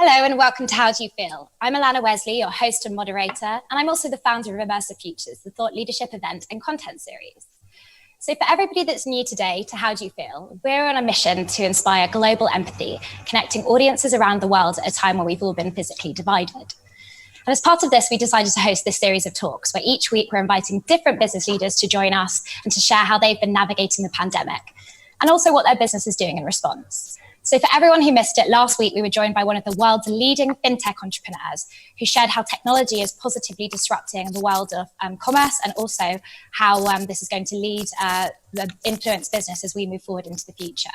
Hello and welcome to How Do You Feel? I'm Alana Wesley, your host and moderator, and I'm also the founder of Immersive Futures, the thought leadership event and content series. So for everybody that's new today to How Do You Feel, we're on a mission to inspire global empathy, connecting audiences around the world at a time when we've all been physically divided. And as part of this, we decided to host this series of talks where each week we're inviting different business leaders to join us and to share how they've been navigating the pandemic and also what their business is doing in response. So for everyone who missed it, last week we were joined by one of the world's leading fintech entrepreneurs who shared how technology is positively disrupting the world of commerce and also how this is going to lead the influence business as we move forward into the future.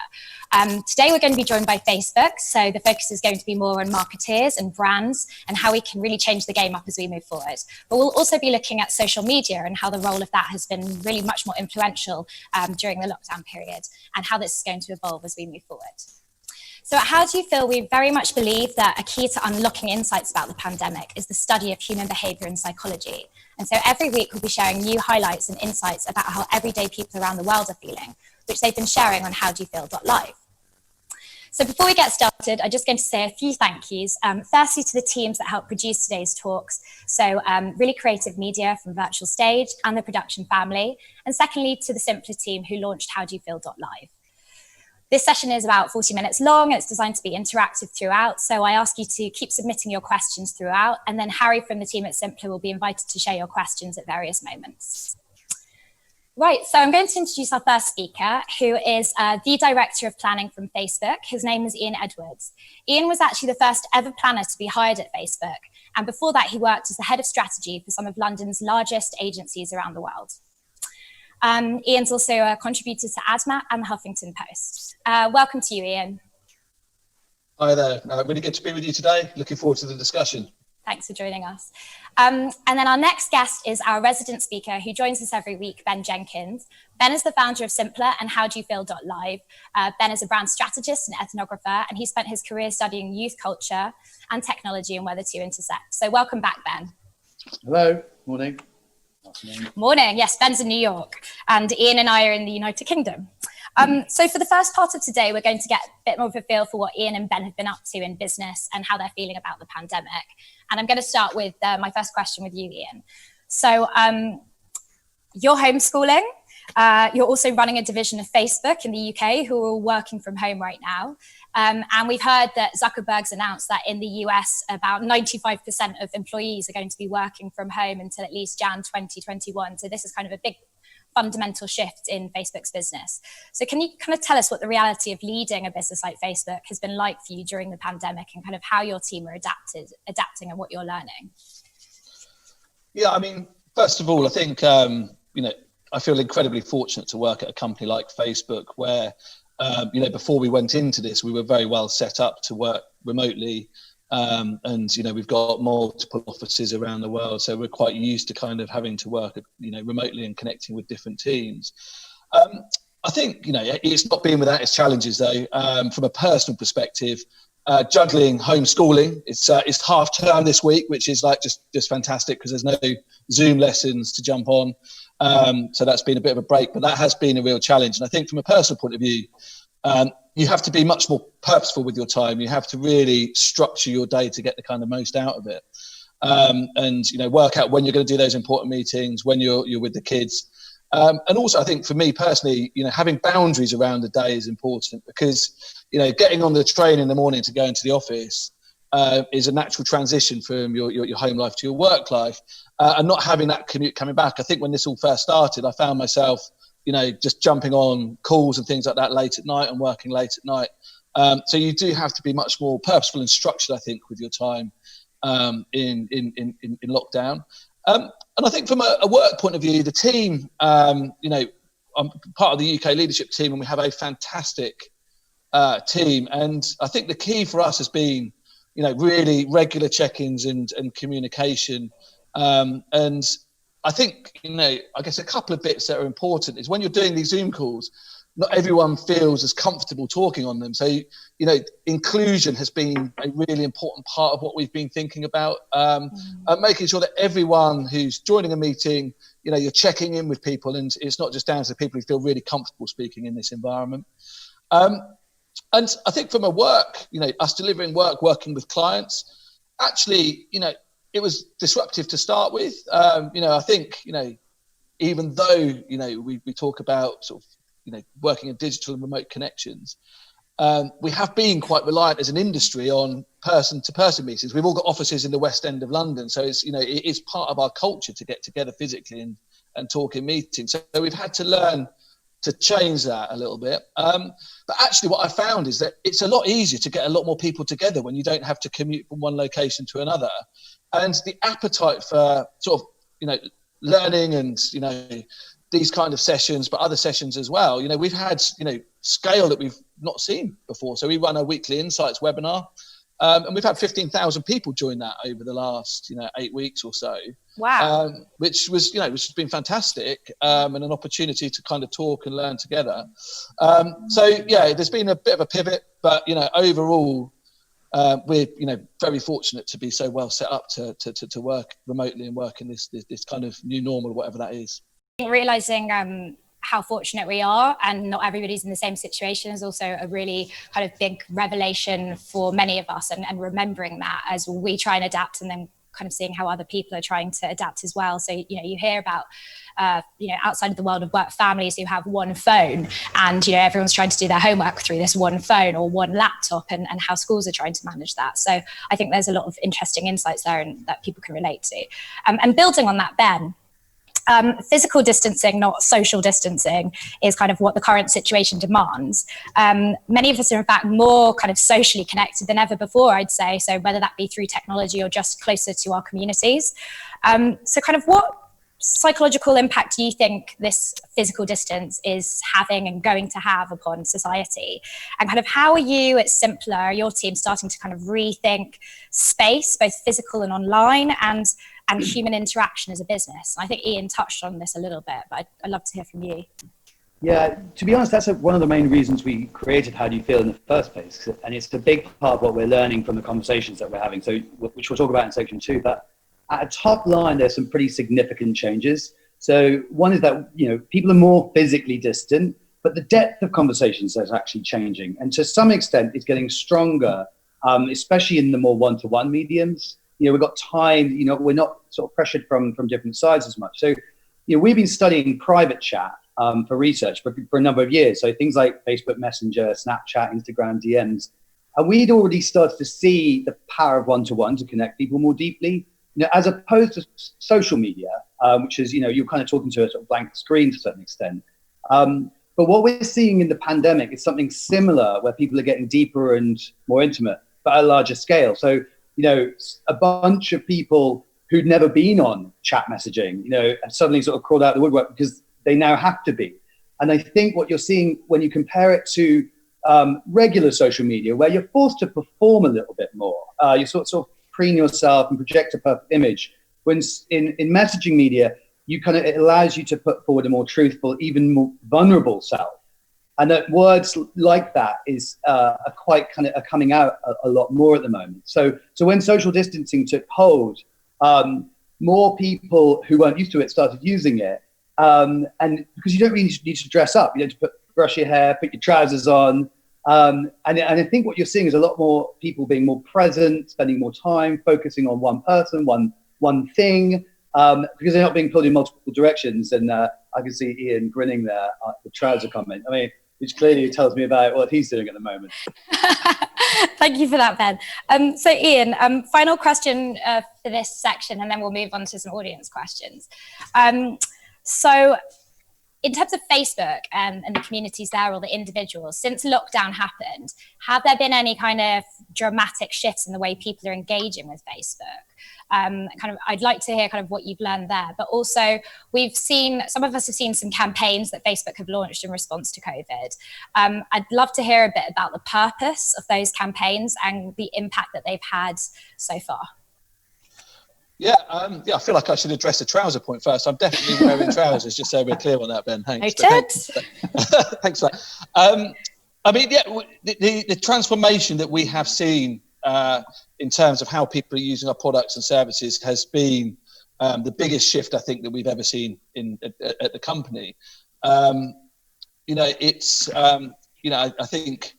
Today we're going to be joined by Facebook, so the focus is going to be more on marketeers and brands and how we can really change the game up as we move forward. But we'll also be looking at social media and how the role of that has been really much more influential during the lockdown period and how this is going to evolve as we move forward. So at How Do You Feel, we very much believe that a key to unlocking insights about the pandemic is the study of human behaviour and psychology. And so every week we'll be sharing new highlights and insights about how everyday people around the world are feeling, which they've been sharing on howdoyoufeel.live. So before we get started, I'm just going to say a few thank yous. Firstly, to the teams that helped produce today's talks. So Really Creative Media from Virtual Stage and the production family. And secondly, to the Simpler team who launched howdoyoufeel.live. This session is about 40 minutes long. It's designed to be interactive throughout. So I ask you to keep submitting your questions throughout. And then Harry from the team at Simpler will be invited to share your questions at various moments. Right, so I'm going to introduce our first speaker, who is the Director of Planning from Facebook. His name is Ian Edwards. Ian was actually the first ever planner to be hired at Facebook. And before that, he worked as the head of strategy for some of London's largest agencies around the world. Ian's also a contributor to AdMap and the Huffington Post. Welcome to you, Ian. Hi there. Really good to be with you today. Looking forward to the discussion. Thanks for joining us. And then our next guest is our resident speaker who joins us every week, Ben Jenkins. Ben is the founder of Simpler and howdoyoufeel.live. Ben is a brand strategist and ethnographer, and he spent his career studying youth culture and technology and where the two intersect. So welcome back, Ben. Hello, morning. Morning. Yes, Ben's in New York and Ian and I are in the United Kingdom. So for the first part of today, we're going to get a bit more of a feel for what Ian and Ben have been up to in business and how they're feeling about the pandemic. And I'm going to start with my first question with you, Ian. So you're homeschooling. You're also running a division of Facebook in the UK who are all working from home right now. And we've heard that Zuckerberg's announced that in the US, about 95% of employees are going to be working from home until at least Jan 2021. So this is kind of a big fundamental shift in Facebook's business. So can you kind of tell us what the reality of leading a business like Facebook has been like for you during the pandemic and kind of how your team are adapting and what you're learning? Yeah, I mean, first of all, I think, I feel incredibly fortunate to work at a company like Facebook where, before we went into this, we were very well set up to work remotely. We've got multiple offices around the world. So we're quite used to kind of having to work, remotely and connecting with different teams. I think, it's not been without its challenges though. From a personal perspective, juggling homeschooling, it's half term this week, which is like just fantastic because there's no Zoom lessons to jump on. So that's been a bit of a break, but that has been a real challenge. And I think from a personal point of view, you have to be much more purposeful with your time. You have to really structure your day to get the kind of most out of it. Work out when you're going to do those important meetings, when you're with the kids. And also I think for me personally, having boundaries around the day is important because, getting on the train in the morning to go into the office is a natural transition from your home life to your work life. And not having that commute coming back. I think when this all first started, I found myself, just jumping on calls and things like that late at night and working late at night. So you do have to be much more purposeful and structured, I think, with your time in lockdown. And I think from a work point of view, the team, I'm part of the UK leadership team and we have a fantastic team. And I think the key for us has been, really regular check-ins and communication. And I think, I guess a couple of bits that are important is when you're doing these Zoom calls, not everyone feels as comfortable talking on them. So, inclusion has been a really important part of what we've been thinking about, making sure that everyone who's joining a meeting, you're checking in with people and it's not just down to the people who feel really comfortable speaking in this environment. And I think from a work, us delivering work, working with clients, actually, it was disruptive to start with. I think, even though, we talk about sort of, working in digital and remote connections, we have been quite reliant as an industry on person-to-person meetings. We've all got offices in the West End of London, so it's it is part of our culture to get together physically and talk in meetings. So we've had to learn to change that a little bit. But actually what I found is that it's a lot easier to get a lot more people together when you don't have to commute from one location to another. And the appetite for sort of, learning and, these kind of sessions, but other sessions as well. We've had, scale that we've not seen before. So we run a weekly insights webinar, and we've had 15,000 people join that over the last, 8 weeks or so. Wow. Which was, which has been fantastic, and an opportunity to kind of talk and learn together. So yeah, there's been a bit of a pivot, but, overall, we're, very fortunate to be so well set up to work remotely and work in this kind of new normal, whatever that is. Realizing how fortunate we are and not everybody's in the same situation is also a really kind of big revelation for many of us, and remembering that as we try and adapt, and then kind of seeing how other people are trying to adapt as well. So, you hear about, outside of the world of work, families who have one phone, and, everyone's trying to do their homework through this one phone or one laptop, and how schools are trying to manage that. So I think there's a lot of interesting insights there and that people can relate to. And building on that, Ben, physical distancing, not social distancing, is kind of what the current situation demands. Many of us are in fact more kind of socially connected than ever before, I'd say. So whether that be through technology or just closer to our communities. So kind of what psychological impact do you think this physical distance is having and going to have upon society? And kind of how are you at Simpler, your team, starting to kind of rethink space, both physical and online, and human interaction as a business? I think Ian touched on this a little bit, but I'd love to hear from you. Yeah, to be honest, that's one of the main reasons we created How Do You Feel in the first place. And it's a big part of what we're learning from the conversations that we're having, so which we'll talk about in section 2. But at a top line, there's some pretty significant changes. So one is that, people are more physically distant, but the depth of conversations is actually changing. And to some extent, it's getting stronger, especially in the more one-to-one mediums. We've got time, we're not sort of pressured from different sides as much. So, we've been studying private chat for research for a number of years. So things like Facebook Messenger, Snapchat, Instagram, DMs. And we'd already started to see the power of one-to-one to connect people more deeply, as opposed to social media, which is, you're kind of talking to a sort of blank screen to a certain extent. But what we're seeing in the pandemic is something similar, where people are getting deeper and more intimate, but at a larger scale. So, a bunch of people who'd never been on chat messaging, have suddenly sort of crawled out of the woodwork because they now have to be. And I think what you're seeing when you compare it to regular social media, where you're forced to perform a little bit more, you sort of preen yourself and project a perfect image. When in messaging media, it allows you to put forward a more truthful, even more vulnerable self. And that words like that are coming out a lot more at the moment. So when social distancing took hold, more people who weren't used to it started using it. And because you don't really need to dress up, you need to brush your hair, put your trousers on. And I think what you're seeing is a lot more people being more present, spending more time, focusing on one person, one thing, because they're not being pulled in multiple directions. And I can see Ian grinning there at the trouser comment. I mean, which clearly tells me about what he's doing at the moment. Thank you for that, Ben. So Ian, final question for this section, and then we'll move on to some audience questions. So in terms of Facebook and the communities there, or the individuals, since lockdown happened, have there been any kind of dramatic shifts in the way people are engaging with Facebook? I'd like to hear kind of what you've learned there, but also some of us have seen some campaigns that Facebook have launched in response to COVID. I'd love to hear a bit about the purpose of those campaigns and the impact that they've had so far. Yeah, I feel like I should address the trouser point first. I'm definitely wearing trousers, just so we're clear on that, Ben. Thanks. Thanks for that. The transformation that we have seen in terms of how people are using our products and services has been the biggest shift, I think, that we've ever seen at the company. I think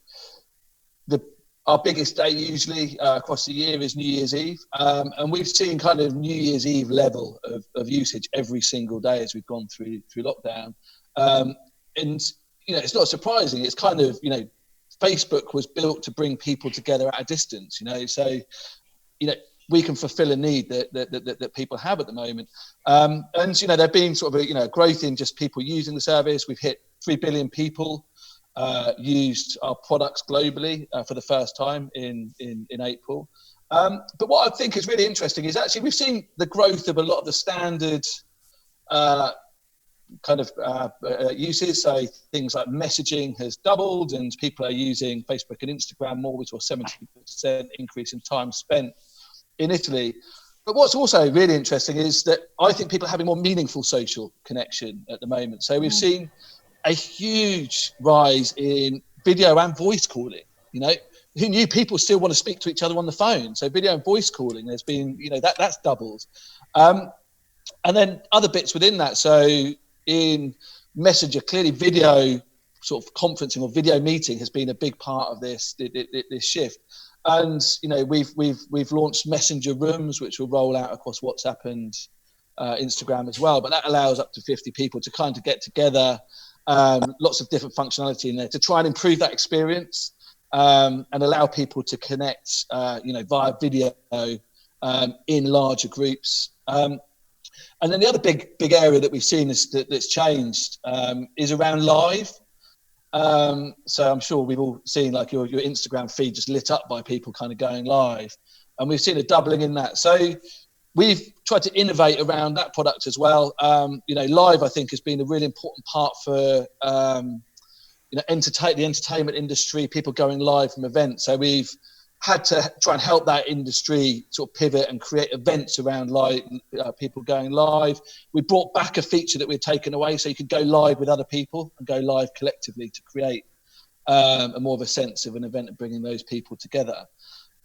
our biggest day usually across the year is New Year's Eve. And we've seen kind of New Year's Eve level of usage every single day as we've gone through lockdown. And, it's not surprising. It's kind of, Facebook was built to bring people together at a distance, so, we can fulfill a need that people have at the moment. And, there being sort of a, growth in just people using the service. We've hit 3 billion people used our products globally for the first time in April. But what I think is really interesting is actually we've seen the growth of a lot of the standard uses. So things like messaging has doubled and people are using Facebook and Instagram more. We saw 70% increase in time spent in Italy. But what's also really interesting is that I think people are having more meaningful social connection at the moment. So we've seen a huge rise in video and voice calling. Who knew people still want to speak to each other on the phone? So video and voice calling, there's been, that's doubled. And then other bits within that. So in Messenger, clearly video sort of conferencing or video meeting has been a big part of this shift. And we've launched Messenger Rooms, which will roll out across WhatsApp and Instagram as well. But that allows up to 50 people to kind of get together. Lots of different functionality in there to try and improve that experience and allow people to connect, via video in larger groups. And then the other big area that we've seen that's changed is around live. So I'm sure we've all seen like your Instagram feed just lit up by people kind of going live, and we've seen a doubling in that. So we've tried to innovate around that product as well. Live I think has been a really important part for the entertainment industry, people going live from events. So we've had to try and help that industry sort of pivot and create events around live, people going live. We brought back a feature that we'd taken away, so you could go live with other people and go live collectively to create a more of a sense of an event and bringing those people together.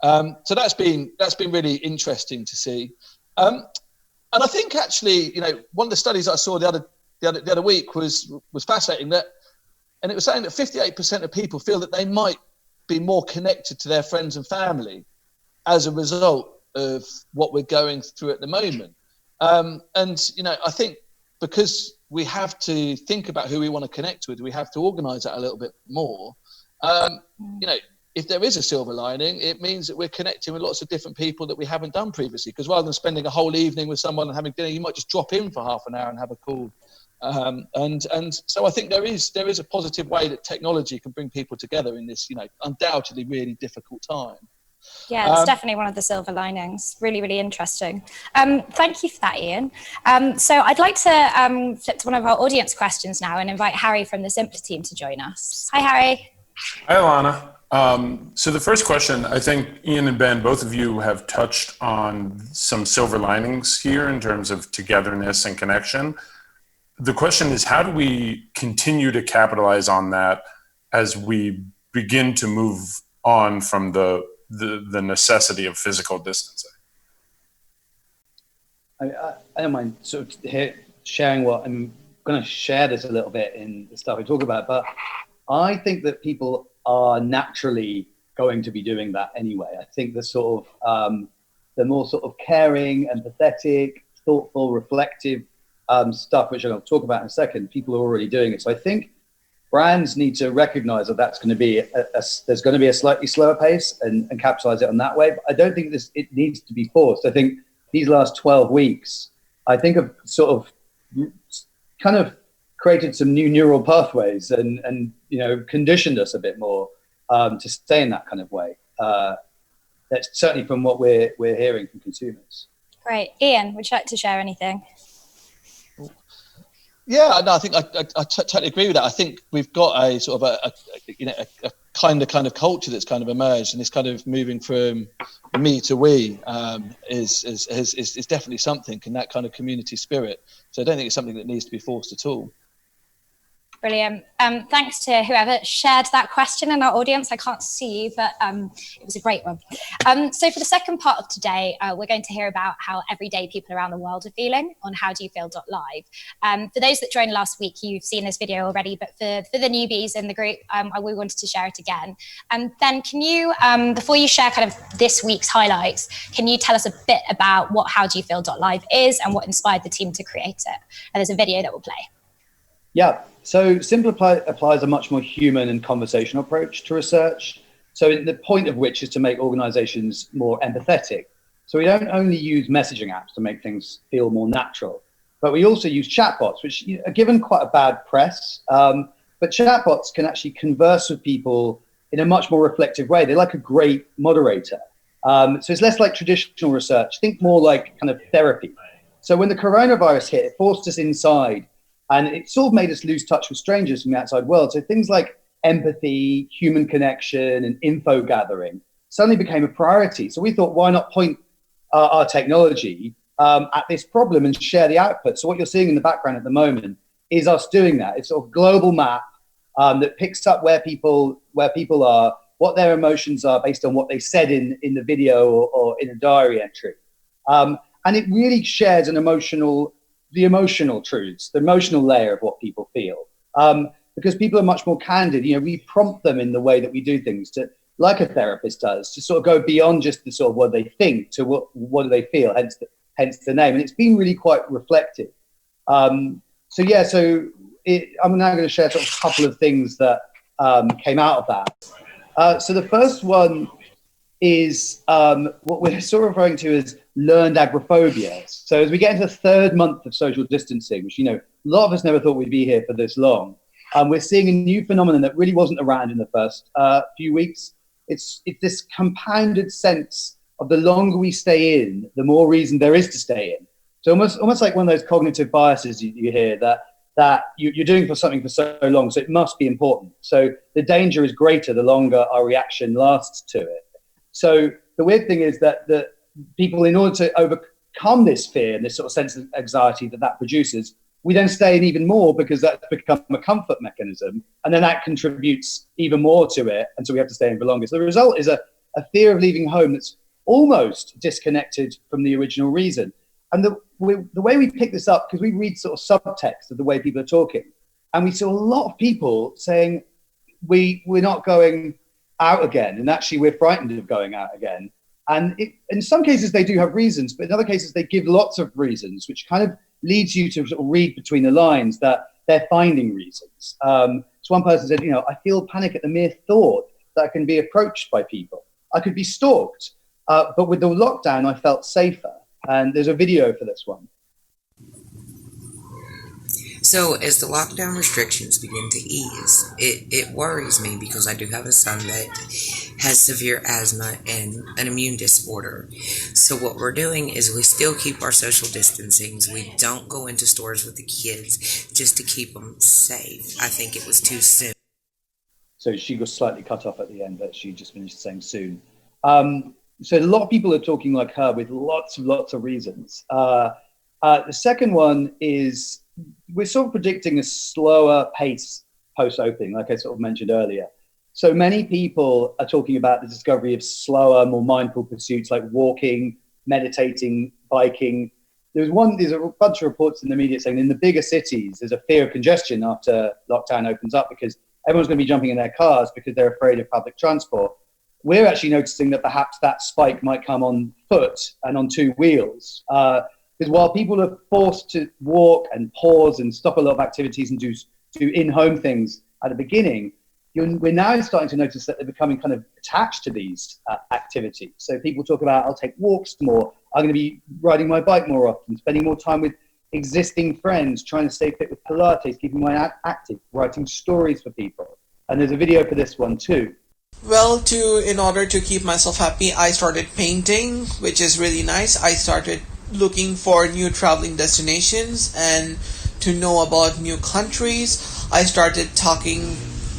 So that's been really interesting to see. And I think actually, one of the studies I saw the other week was fascinating, and it was saying that 58% of people feel that they might be more connected to their friends and family as a result of what we're going through at the moment. And I think because we have to think about who we want to connect with, we have to organise that a little bit more. If there is a silver lining, it means that we're connecting with lots of different people that we haven't done previously. Because rather than spending a whole evening with someone and having dinner, you might just drop in for half an hour and have a call. And so I think there is a positive way that technology can bring people together in this, undoubtedly really difficult time. Yeah, it's definitely one of the silver linings. Really, really interesting. Thank you for that, Ian. So I'd like to flip to one of our audience questions now and invite Harry from the Simpler team to join us. Hi, Harry. Hi, Alana. So the first question, I think Ian and Ben, both of you have touched on some silver linings here in terms of togetherness and connection. The question is, how do we continue to capitalize on that as we begin to move on from the necessity of physical distancing? I don't mind sort of sharing what I'm going to share this a little bit in the stuff we talk about, but I think that people are naturally going to be doing that anyway. I think the sort of the more sort of caring, empathetic, thoughtful, reflective stuff, which I'm going to talk about in a second, people are already doing it. So I think brands need to recognize that that's going to be there's going to be a slightly slower pace and capitalize it on that way. But I don't think it needs to be forced. I think these last 12 weeks, I think have sort of kind of created some new neural pathways and conditioned us a bit more to stay in that kind of way. That's certainly from what we're hearing from consumers. Great. Ian, would you like to share anything? Yeah, no, I think I totally agree with that. I think we've got a sort of a kind of culture that's kind of emerged, and this kind of moving from me to we is definitely something in that kind of community spirit. So I don't think it's something that needs to be forced at all. Brilliant. Thanks to whoever shared that question in our audience. I can't see you, but it was a great one. So for the second part of today, we're going to hear about how everyday people around the world are feeling on howdoyoufeel.live. For those that joined last week, you've seen this video already, but for the newbies in the group, we wanted to share it again. Ben, can you, before you share kind of this week's highlights, can you tell us a bit about what howdoyoufeel.live is and what inspired the team to create it? And there's a video that will play. Yeah, so Simplify applies a much more human and conversational approach to research. So the point of which is to make organizations more empathetic. So we don't only use messaging apps to make things feel more natural, but we also use chatbots, which are given quite a bad press. But chatbots can actually converse with people in a much more reflective way. They're like a great moderator. So it's less like traditional research. Think more like kind of therapy. So when the coronavirus hit, it forced us inside. And it sort of made us lose touch with strangers from the outside world. So things like empathy, human connection, and info gathering suddenly became a priority. So we thought, why not point our technology at this problem and share the output? So what you're seeing in the background at the moment is us doing that. It's sort of a global map that picks up where people are, what their emotions are based on what they said in the video or in a diary entry. And it really shares the emotional truths, the emotional layer of what people feel. Because people are much more candid. You know, we prompt them in the way that we do things, to, like a therapist does, to sort of go beyond just the sort of what they think to what do they feel, hence the name. And it's been really quite reflective. I'm now going to share sort of a couple of things that came out of that. So the first one is what we're sort of referring to as learned agoraphobia. So as we get into the third month of social distancing, which, you know, a lot of us never thought we'd be here for this long, we're seeing a new phenomenon that really wasn't around in the first few weeks. It's this compounded sense of the longer we stay in, the more reason there is to stay in. So almost like one of those cognitive biases you hear that you're doing for something for so long, so it must be important. So the danger is greater the longer our reaction lasts to it. So the weird thing is that people, in order to overcome this fear and this sort of sense of anxiety that produces, we then stay in even more because that's become a comfort mechanism. And then that contributes even more to it. And so we have to stay in for longer. So the result is a fear of leaving home that's almost disconnected from the original reason. And the way we pick this up, because we read sort of subtext of the way people are talking, and we saw a lot of people saying, we're not going out again. And actually, we're frightened of going out again. And in some cases, they do have reasons, but in other cases, they give lots of reasons, which kind of leads you to sort of read between the lines that they're finding reasons. So one person said, I feel panic at the mere thought that I can be approached by people. I could be stalked, but with the lockdown, I felt safer. And there's a video for this one. So as the lockdown restrictions begin to ease, it worries me because I do have a son that has severe asthma and an immune disorder. So what we're doing is we still keep our social distancing. We don't go into stores with the kids just to keep them safe. I think it was too soon. So she was slightly cut off at the end, but she just finished saying soon. So a lot of people are talking like her with lots of reasons. The second one is we're sort of predicting a slower pace post-opening, like I sort of mentioned earlier. So many people are talking about the discovery of slower, more mindful pursuits like walking, meditating, biking. There's a bunch of reports in the media saying in the bigger cities, there's a fear of congestion after lockdown opens up because everyone's going to be jumping in their cars because they're afraid of public transport. We're actually noticing that perhaps that spike might come on foot and on two wheels. Because while people are forced to walk and pause and stop a lot of activities and do in-home things at the beginning, we're now starting to notice that they're becoming kind of attached to these activities. So people talk about, I'll take walks more, I'm going to be riding my bike more often, spending more time with existing friends, trying to stay fit with Pilates, keeping my active, writing stories for people. And there's a video for this one too. Well, in order to keep myself happy, I started painting, which is really nice. I started looking for new traveling destinations and to know about new countries. I started talking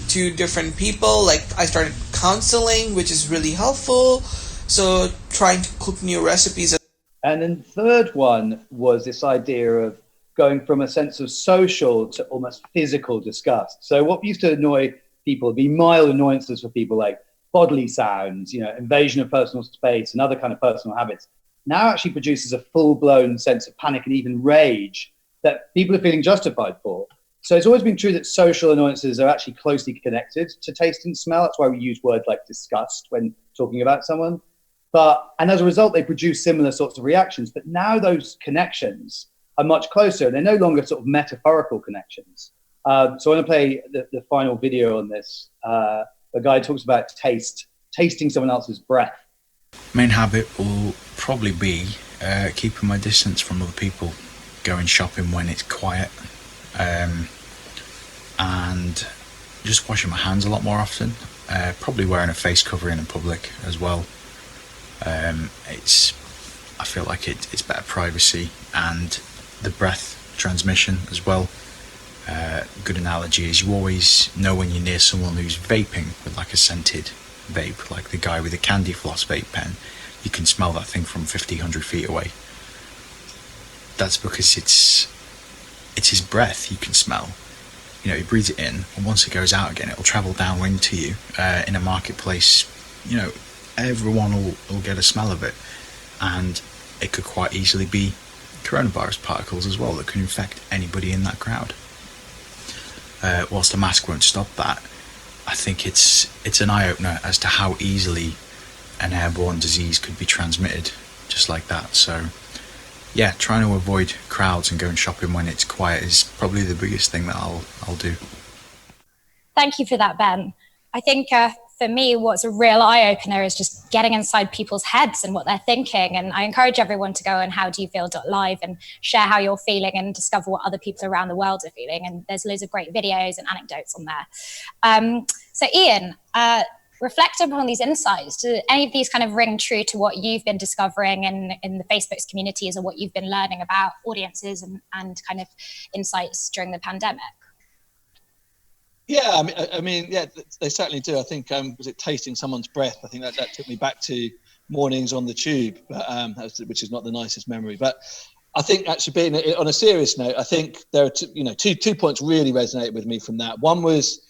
to different people, like I started counseling, which is really helpful. So trying to cook new recipes. And then the third one was this idea of going from a sense of social to almost physical disgust. So what used to annoy people would be mild annoyances for people, like bodily sounds, invasion of personal space and other kind of personal habits, now actually produces a full-blown sense of panic and even rage that people are feeling justified for. So it's always been true that social annoyances are actually closely connected to taste and smell. That's why we use words like disgust when talking about someone. And as a result, they produce similar sorts of reactions. But now those connections are much closer. They're no longer sort of metaphorical connections. So I want to play the final video on this. A guy talks about tasting someone else's breath. Main habit will probably be keeping my distance from other people, going shopping when it's quiet, and just washing my hands a lot more often. Probably wearing a face covering in public as well. I feel like it's better privacy, and the breath transmission as well. Good analogy is you always know when you're near someone who's vaping with like a scented vape, like the guy with the candy floss vape pen. You can smell that thing from 50, 100 feet away. That's because it's his breath you can smell. He breathes it in, and once it goes out again, it'll travel downwind to you. In a marketplace, everyone will get a smell of it, and it could quite easily be coronavirus particles as well that can infect anybody in that crowd. Whilst a mask won't stop that, I think it's an eye-opener as to how easily an airborne disease could be transmitted just like that. So yeah, trying to avoid crowds and going shopping when it's quiet is probably the biggest thing that I'll do. Thank you for that, Ben. I think for me, what's a real eye-opener is just getting inside people's heads and what they're thinking. And I encourage everyone to go on howdoyoufeel.live and share how you're feeling and discover what other people around the world are feeling. And there's loads of great videos and anecdotes on there. So Ian, reflecting upon these insights, do any of these kind of ring true to what you've been discovering in the Facebook's communities, or what you've been learning about audiences and kind of insights during the pandemic? Yeah, I mean, yeah, they certainly do. I think, was it tasting someone's breath? I think that took me back to mornings on the tube, which is not the nicest memory. But I think actually, being on a serious note, I think there are two points really resonated with me from that. One was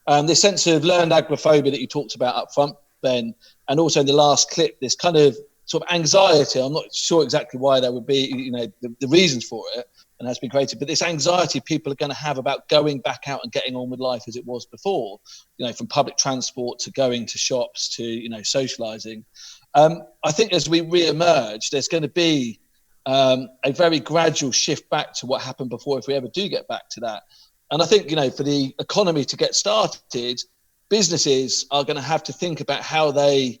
this sense of learned agoraphobia that you talked about up front, Ben, and also in the last clip, this kind of sort of anxiety. I'm not sure exactly why there would be, the reasons for it, and has been created, but this anxiety people are going to have about going back out and getting on with life as it was before, from public transport to going to shops to, socializing. I think as we re-emerge, there's going to be a very gradual shift back to what happened before, if we ever do get back to that. And I think, for the economy to get started, businesses are going to have to think about how they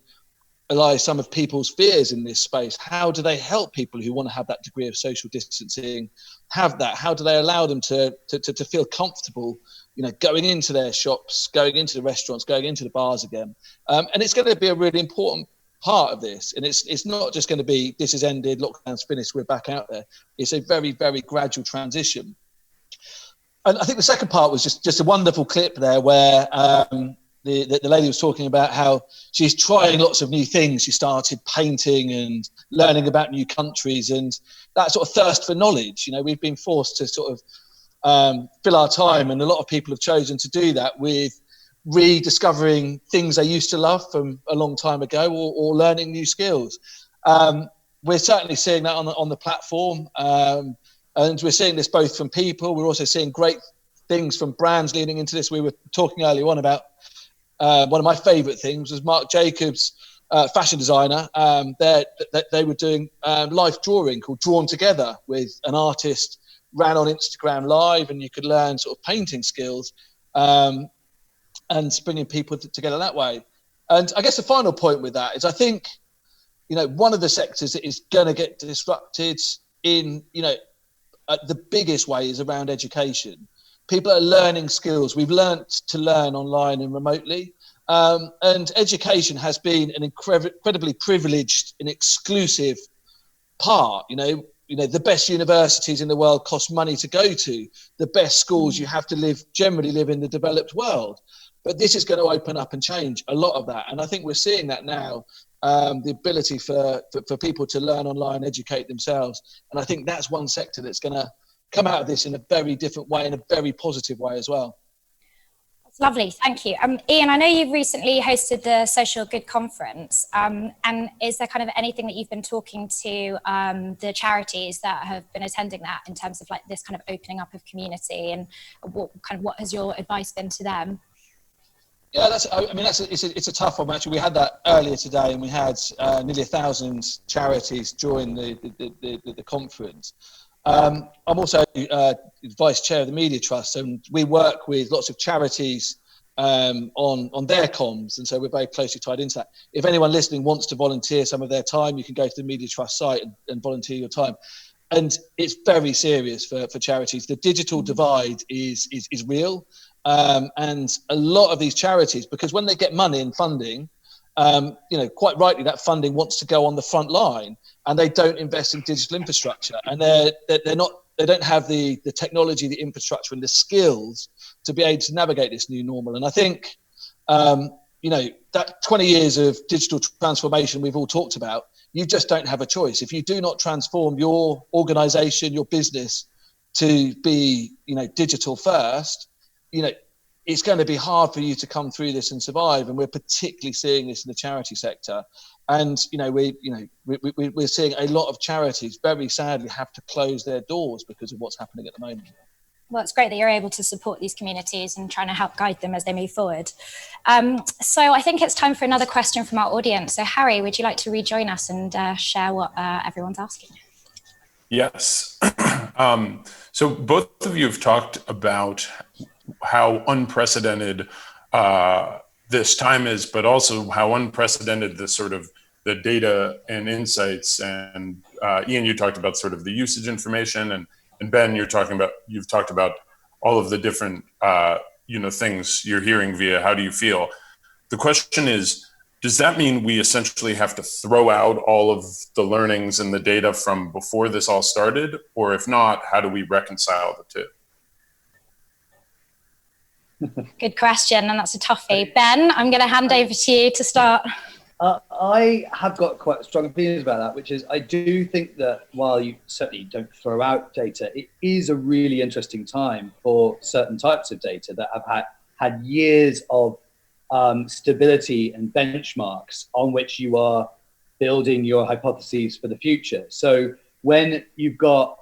allay some of people's fears in this space. How do they help people who want to have that degree of social distancing have that? How do they allow them to feel comfortable, going into their shops, going into the restaurants, going into the bars again? And it's going to be a really important part of this. And it's not just going to be, this is ended, lockdown's finished, we're back out there. It's a very, very gradual transition. And I think the second part was just a wonderful clip there where the lady was talking about how she's trying lots of new things. She started painting and learning about new countries, and that sort of thirst for knowledge. We've been forced to sort of fill our time, and a lot of people have chosen to do that with rediscovering things they used to love from a long time ago, or learning new skills. We're certainly seeing that on the platform, and we're seeing this both from people. We're also seeing great things from brands leading into this. We were talking earlier on about one of my favourite things was Marc Jacobs, fashion designer. They were doing live drawing called Drawn Together with an artist, ran on Instagram Live, and you could learn sort of painting skills and bringing people together that way. And I guess the final point with that is I think, one of the sectors that is going to get disrupted in, the biggest way is around education. People are learning skills. We've learnt to learn online and remotely. And education has been an incredibly privileged and exclusive part. The best universities in the world cost money to go to. The best schools, you have to generally live in the developed world. But this is going to open up and change a lot of that. And I think we're seeing that now, the ability for people to learn online, educate themselves. And I think that's one sector that's going to come out of this in a very different way, in a very positive way as well. That's lovely, thank you. Ian, I know you've recently hosted the Social Good Conference, and is there kind of anything that you've been talking to the charities that have been attending that in terms of like this kind of opening up of community, and what has your advice been to them? Yeah, it's a tough one. Actually, we had that earlier today, and we had nearly 1,000 charities join the conference. I'm also vice chair of the Media Trust, and we work with lots of charities on their comms, and so we're very closely tied into that. If anyone listening wants to volunteer some of their time, you can go to the Media Trust site and volunteer your time. And it's very serious for charities. The digital divide is real. And a lot of these charities, because when they get money and funding, quite rightly, that funding wants to go on the front line, and they don't invest in digital infrastructure, and they don't have the technology, the infrastructure, and the skills to be able to navigate this new normal. And I think, that 20 years of digital transformation we've all talked about, you just don't have a choice. If you do not transform your organization, your business to be, digital first, it's going to be hard for you to come through this and survive. And we're particularly seeing this in the charity sector. And, we're seeing a lot of charities very sadly have to close their doors because of what's happening at the moment. Well, it's great that you're able to support these communities and trying to help guide them as they move forward. So I think it's time for another question from our audience. So Harry, would you like to rejoin us and share what everyone's asking? Yes. So both of you have talked about how unprecedented this time is, but also how unprecedented the data and insights. And Ian, you talked about sort of the usage information, and Ben, you've talked about all of the different things you're hearing via How Do You Feel? The question is, does that mean we essentially have to throw out all of the learnings and the data from before this all started? Or if not, how do we reconcile the two? Good question, and that's a toughie. Ben, I'm going to hand over to you to start. I have got quite strong opinions about that, which is I do think that while you certainly don't throw out data, it is a really interesting time for certain types of data that have had years of stability and benchmarks on which you are building your hypotheses for the future. So when you've got,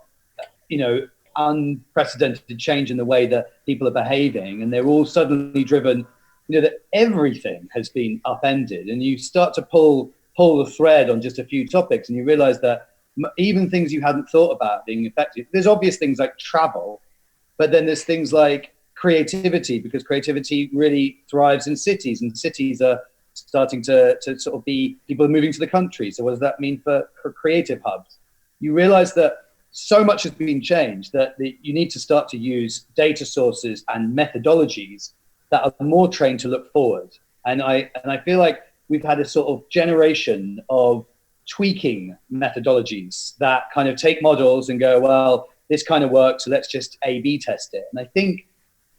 unprecedented change in the way that people are behaving, and they're all suddenly driven, that everything has been upended, and you start to pull the thread on just a few topics, and you realize that even things you hadn't thought about being affected, there's obvious things like travel, but then there's things like creativity, because creativity really thrives in cities, and cities are starting to sort of be, people are moving to the country. So what does that mean for creative hubs? You realize that so much has been changed that you need to start to use data sources and methodologies that are more trained to look forward. And I feel like we've had a sort of generation of tweaking methodologies that kind of take models and go, well, this kind of works, so let's just A/B test it. And I think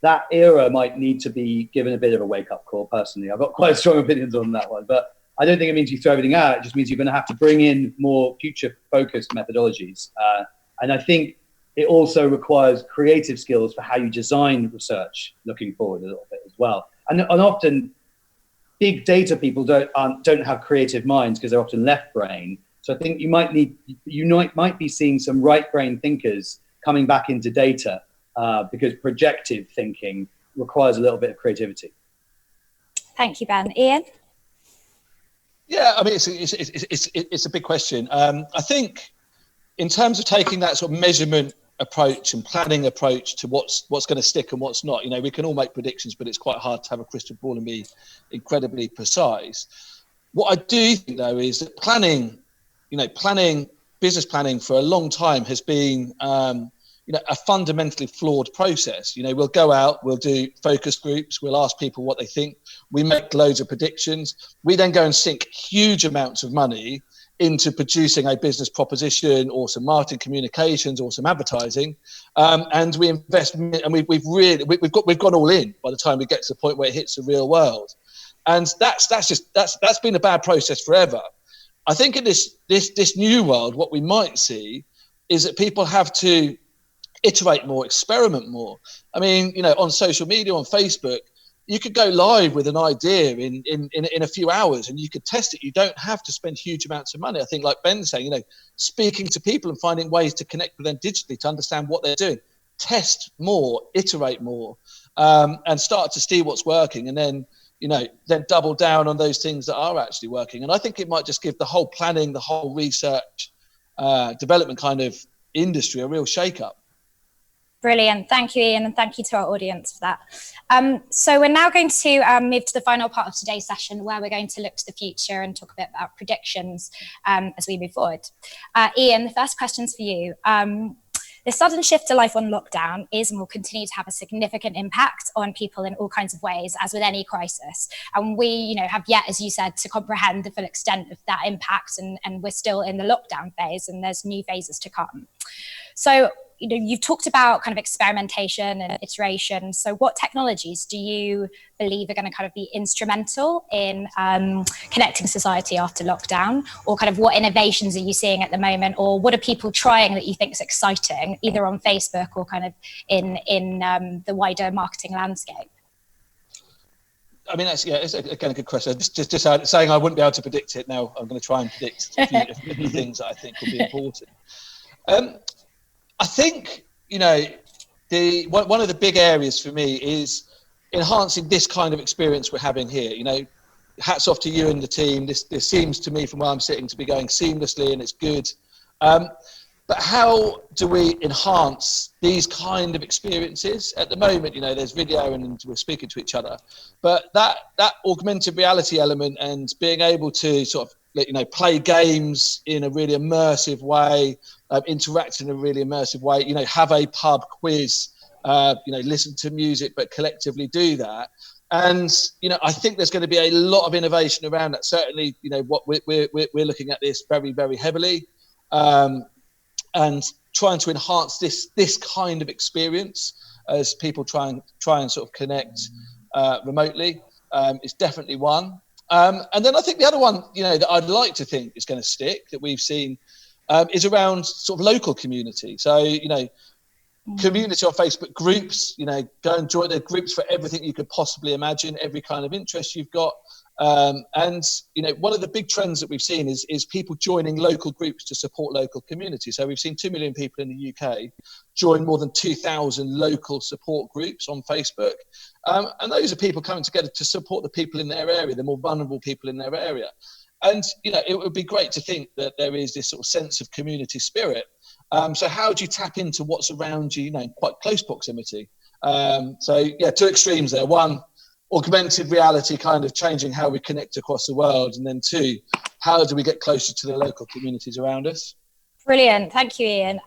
that era might need to be given a bit of a wake-up call, personally. I've got quite strong opinions on that one, but I don't think it means you throw everything out. It just means you're going to have to bring in more future-focused methodologies. And I think it also requires creative skills for how you design research looking forward a little bit as well. And often, big data people don't have creative minds because they're often left brain. So I think you might be seeing some right brain thinkers coming back into data because projective thinking requires a little bit of creativity. Thank you, Ben. Ian? Yeah, I mean, it's a big question. I think in terms of taking that sort of measurement approach and planning approach to what's going to stick and what's not, we can all make predictions, but it's quite hard to have a crystal ball and be incredibly precise. What I do think, though, is that business planning for a long time has been, a fundamentally flawed process. We'll go out, we'll do focus groups, we'll ask people what they think, we make loads of predictions, we then go and sink huge amounts of money into producing a business proposition or some marketing communications or some advertising, and we invest, and we've gone all in by the time we get to the point where it hits the real world, and that's been a bad process forever. I think in this new world, what we might see is that people have to iterate more, experiment more. I mean, you know, on social media, on Facebook, you could go live with an idea in a few hours and you could test it. You don't have to spend huge amounts of money. I think, like Ben's saying, you know, speaking to people and finding ways to connect with them digitally to understand what they're doing. Test more, iterate more, and start to see what's working, and then, you know, then double down on those things that are actually working. And I think it might just give the whole planning, the whole research, development kind of industry a real shake-up. Brilliant. Thank you, Ian, and thank you to our audience for that. So we're now going to move to the final part of today's session, where we're going to look to the future and talk a bit about predictions as we move forward. Ian, the first question's for you. The sudden shift to life on lockdown is and will continue to have a significant impact on people in all kinds of ways, as with any crisis. And we, you know, have yet, as you said, to comprehend the full extent of that impact. And we're still in the lockdown phase, and there's new phases to come. So, you know, you've talked about kind of experimentation and iteration. So what technologies do you believe are going to kind of be instrumental in connecting society after lockdown? Or kind of what innovations are you seeing at the moment? Or what are people trying that you think is exciting, either on Facebook or kind of in the wider marketing landscape? I mean, that's, yeah, it's again a good question. Just saying I wouldn't be able to predict it. Now I'm going to try and predict a few things that I think will be important. I think, you know, one of the big areas for me is enhancing this kind of experience we're having here. You know, hats off to you and the team. This seems to me, from where I'm sitting, to be going seamlessly, and it's good. But how do we enhance these kind of experiences? At the moment, you know, there's video and we're speaking to each other, but that augmented reality element and being able to sort of, you know, play games in a really immersive way, interact in a really immersive way, you know, have a pub quiz, you know, listen to music, but collectively do that. And, you know, I think there's going to be a lot of innovation around that. Certainly, you know, what we're looking at this very, very heavily, and trying to enhance this kind of experience as people try and sort of connect remotely is definitely one. And then I think the other one, you know, that I'd like to think is going to stick, that we've seen, is around sort of local community. So, you know, community on Facebook groups, you know, go and join the groups for everything you could possibly imagine, every kind of interest you've got. And, you know, one of the big trends that we've seen is people joining local groups to support local communities. So we've seen 2 million people in the UK join more than 2,000 local support groups on Facebook. And those are people coming together to support the people in their area, the more vulnerable people in their area. And, you know, it would be great to think that there is this sort of sense of community spirit. So how do you tap into what's around you, you know, in quite close proximity? So, yeah, two extremes there. One, augmented reality kind of changing how we connect across the world. And then two, how do we get closer to the local communities around us? Brilliant. Thank you, Ian.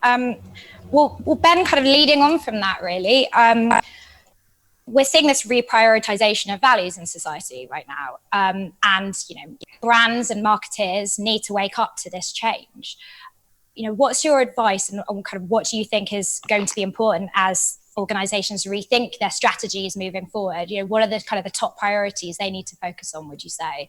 Well, Ben, kind of leading on from that, really, we're seeing this reprioritization of values in society right now. And, you know, brands and marketers need to wake up to this change. You know, what's your advice on kind of what do you think is going to be important as organizations rethink their strategies moving forward? You know, what are the kind of the top priorities they need to focus on, would you say?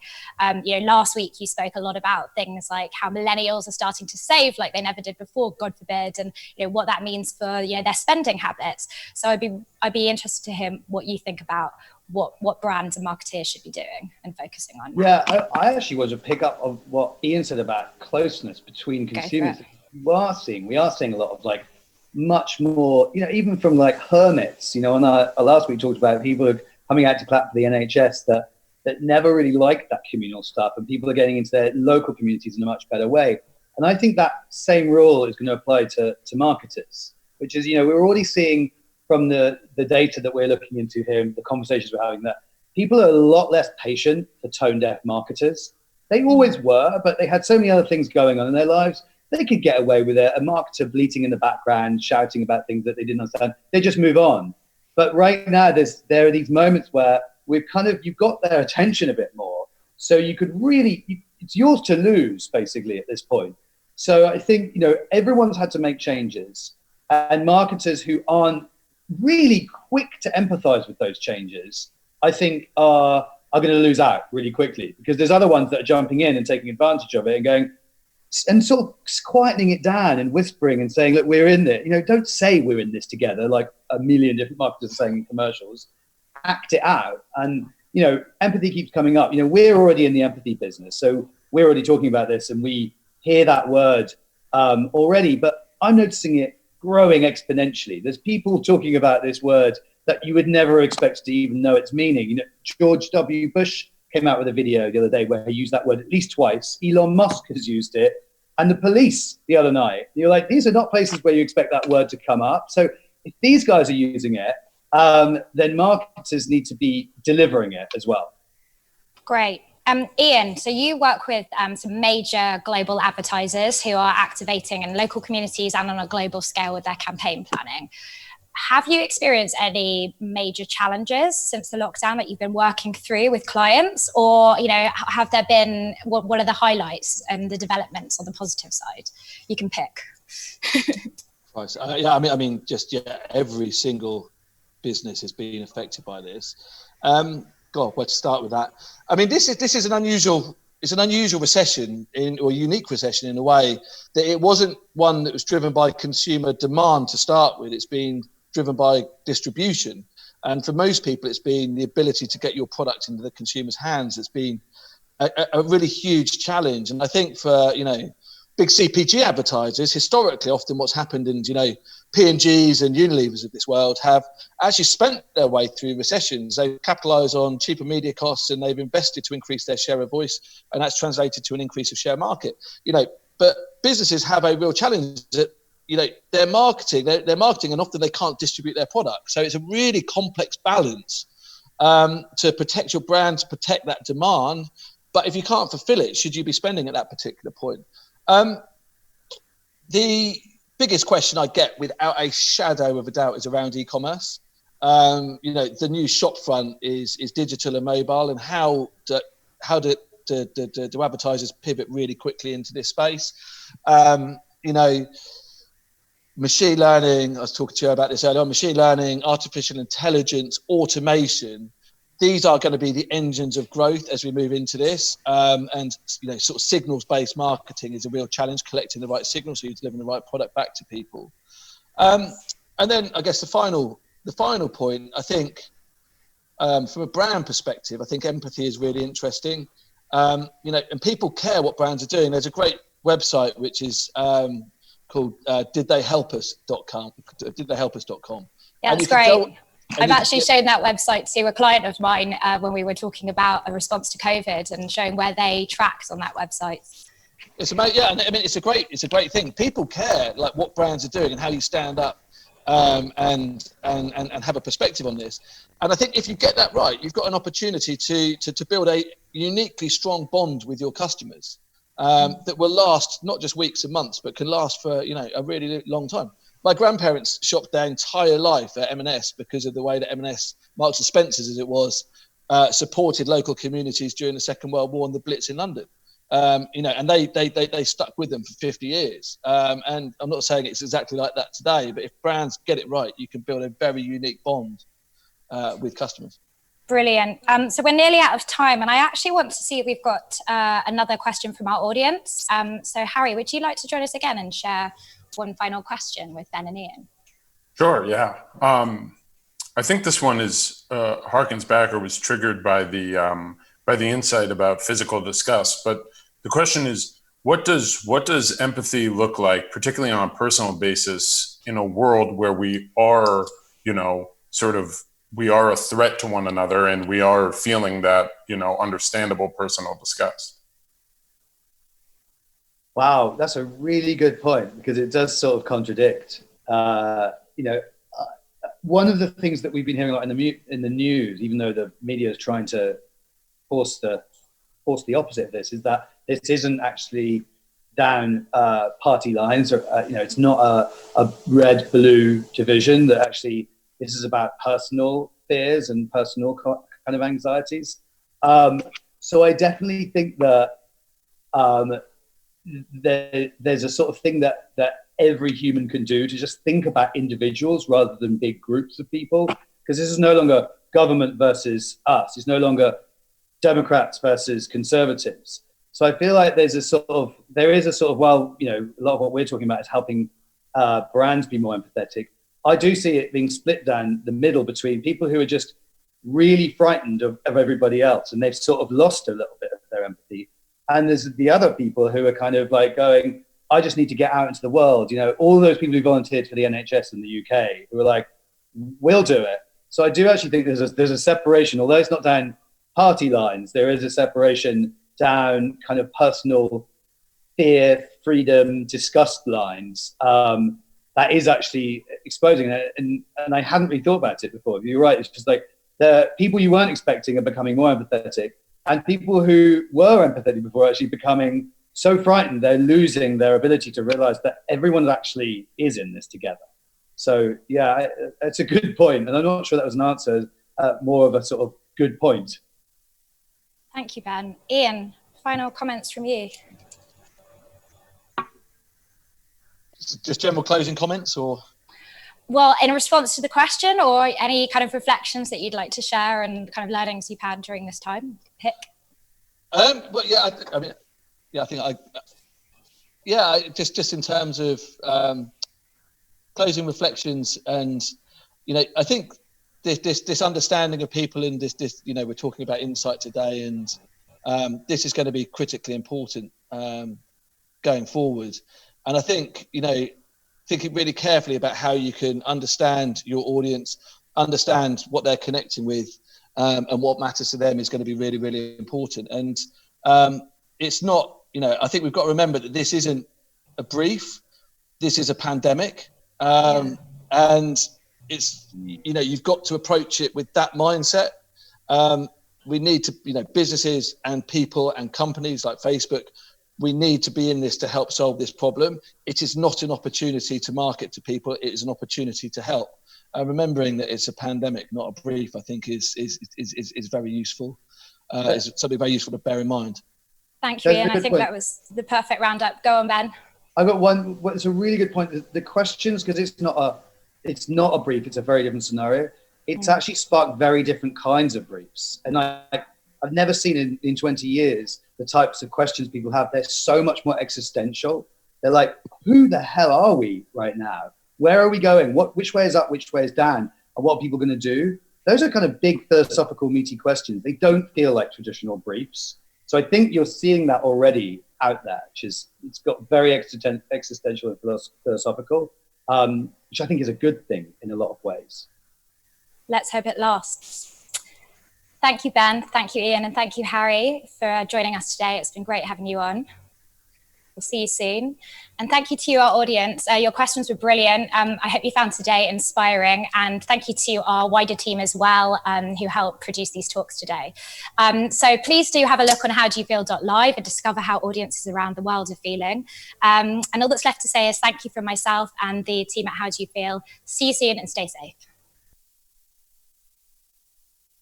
You know, last week you spoke a lot about things like how millennials are starting to save like they never did before, God forbid, and, you know, what that means for, you know, their spending habits. So I'd be interested to hear what you think about what brands and marketeers should be doing and focusing on. Yeah, I actually want to pick up on what Ian said about closeness between consumers. We are seeing a lot of like much more, you know, even from like hermits, you know, and last week talked about people are coming out to clap for the NHS that never really liked that communal stuff, and people are getting into their local communities in a much better way. And I think that same rule is going to apply to marketers, which is, you know, we're already seeing from the data that we're looking into here and the conversations we're having that people are a lot less patient for tone deaf marketers. They always were, but they had so many other things going on in their lives. They could get away with it. A marketer bleating in the background, shouting about things that they didn't understand. They just move on. But right now, there are these moments where you've got their attention a bit more. So you could really, it's yours to lose, basically, at this point. So I think, you know, everyone's had to make changes. And marketers who aren't really quick to empathize with those changes, I think are going to lose out really quickly. Because there's other ones that are jumping in and taking advantage of it and going, and sort of quietening it down and whispering and saying, look, we're in it. You know, don't say we're in this together like a million different marketers are saying in commercials. Act it out. And, you know, empathy keeps coming up. You know, we're already in the empathy business. So we're already talking about this and we hear that word already, but I'm noticing it growing exponentially. There's people talking about this word that you would never expect to even know its meaning. You know, George W. Bush came out with a video the other day where he used that word at least twice. Elon Musk has used it. And the police the other night. You're like, these are not places where you expect that word to come up. So if these guys are using it, then marketers need to be delivering it as well. Great. Ian, so you work with some major global advertisers who are activating in local communities and on a global scale with their campaign planning. Have you experienced any major challenges since the lockdown that you've been working through with clients? Or, you know, have there been, what are the highlights and the developments on the positive side? You can pick. Yeah, I mean, every single business has been affected by this. God, where to start with that? I mean, this is an unusual recession or unique recession in a way that it wasn't one that was driven by consumer demand to start with. It's been driven by distribution. And for most people, it's been the ability to get your product into the consumer's hands. It's been a really huge challenge. And I think for, you know, big CPG advertisers, historically, often what's happened, and, you know, P&Gs and Unilevers of this world have actually spent their way through recessions. They capitalize on cheaper media costs and they've invested to increase their share of voice. And that's translated to an increase of share market, you know, but businesses have a real challenge that, you know, they're marketing and often they can't distribute their product. So it's a really complex balance to protect your brand, to protect that demand. But if you can't fulfill it, should you be spending at that particular point? The biggest question I get without a shadow of a doubt is around e-commerce. You know, the new shopfront is digital and mobile, and how do advertisers pivot really quickly into this space? You know, machine learning, I was talking to you about this earlier on, machine learning, artificial intelligence, automation, these are going to be the engines of growth as we move into this. And, you know, sort of signals-based marketing is a real challenge, collecting the right signals so you're delivering the right product back to people. And then I guess the final point, I think, from a brand perspective, I think empathy is really interesting. You know, and people care what brands are doing. There's a great website which is called didtheyhelpus.com. Didtheyhelpus.com. Yeah, that's great. I've actually shown that website to a client of mine when we were talking about a response to COVID and showing where they tracked on that website. It's amazing. Yeah, I mean, it's a great thing. People care like what brands are doing and how you stand up and have a perspective on this. And I think if you get that right, you've got an opportunity to build a uniquely strong bond with your customers that will last not just weeks and months, but can last for, you know, a really long time. My grandparents shopped their entire life at M&S because of the way that M&S, Marks and Spencer's as it was, supported local communities during the Second World War and the Blitz in London. You know, and they stuck with them for 50 years. And I'm not saying it's exactly like that today, but if brands get it right, you can build a very unique bond with customers. Brilliant. So we're nearly out of time, and I actually want to see if we've got another question from our audience. So Harry, would you like to join us again and share one final question with Ben and Ian? Sure, yeah. I think this one is harkens back or was triggered by the insight about physical disgust. But the question is, what does empathy look like, particularly on a personal basis, in a world where we are, you know, we are a threat to one another and we are feeling that, you know, understandable personal disgust? Wow, that's a really good point, because it does sort of contradict. You know, one of the things that we've been hearing a lot in the news, even though the media is trying to force the opposite of this, is that this isn't actually down party lines, or you know, it's not a red-blue division. That actually, this is about personal fears and personal kind of anxieties. So I definitely think that there's a sort of thing that every human can do to just think about individuals rather than big groups of people, because this is no longer government versus us. It's no longer Democrats versus conservatives. So I feel like there is a sort of, well, you know, a lot of what we're talking about is helping brands be more empathetic. I do see it being split down the middle between people who are just really frightened of everybody else, and they've sort of lost a little bit of their empathy. And there's the other people who are kind of like going, I just need to get out into the world. You know, all those people who volunteered for the NHS in the UK who are like, we'll do it. So I do actually think there's a separation, although it's not down party lines, there is a separation down kind of personal fear, freedom, disgust lines. That is actually exposing it. And I hadn't really thought about it before. You're right. It's just like the people you weren't expecting are becoming more empathetic, and people who were empathetic before are actually becoming so frightened they're losing their ability to realize that everyone actually is in this together. So yeah, it's a good point. And I'm not sure that was an answer, more of a sort of good point. Thank you, Ben. Ian, final comments from you. Just general closing comments, or? Well, in response to the question, or any kind of reflections that you'd like to share and kind of learnings you've had during this time, pick. Well, yeah, just in terms of closing reflections, and you know, I think this understanding of people in this, you know, we're talking about insight today, and this is going to be critically important going forward. And I think, you know, thinking really carefully about how you can understand your audience, understand what they're connecting with, and what matters to them is going to be really, really important. And it's not, you know, I think we've got to remember that this isn't a brief, this is a pandemic. And it's, you know, you've got to approach it with that mindset. We need to, you know, businesses and people and companies like Facebook, we need to be in this to help solve this problem. It is not an opportunity to market to people. It is an opportunity to help. Remembering that it's a pandemic, not a brief, I think is very useful. Is something very useful to bear in mind. Thank you, Ian. I think that was the perfect roundup. Go on, Ben. I've got one. It's a really good point. The questions, because it's not a brief. It's a very different scenario. It's actually sparked very different kinds of briefs, and I've never seen in 20 years the types of questions people have. They're so much more existential. They're like, who the hell are we right now? Where are we going? Which way is up? Which way is down? And what are people going to do? Those are kind of big philosophical, meaty questions. They don't feel like traditional briefs. So I think you're seeing that already out there, which is, it's got very existential and philosophical, which I think is a good thing in a lot of ways. Let's hope it lasts. Thank you, Ben. Thank you, Ian. And thank you, Harry, for joining us today. It's been great having you on. We'll see you soon. And thank you to our audience. Your questions were brilliant. I hope you found today inspiring. And thank you to our wider team as well, who helped produce these talks today. So please do have a look on howdoyoufeel.live and discover how audiences around the world are feeling. And all that's left to say is thank you from myself and the team at How Do You Feel. See you soon and stay safe.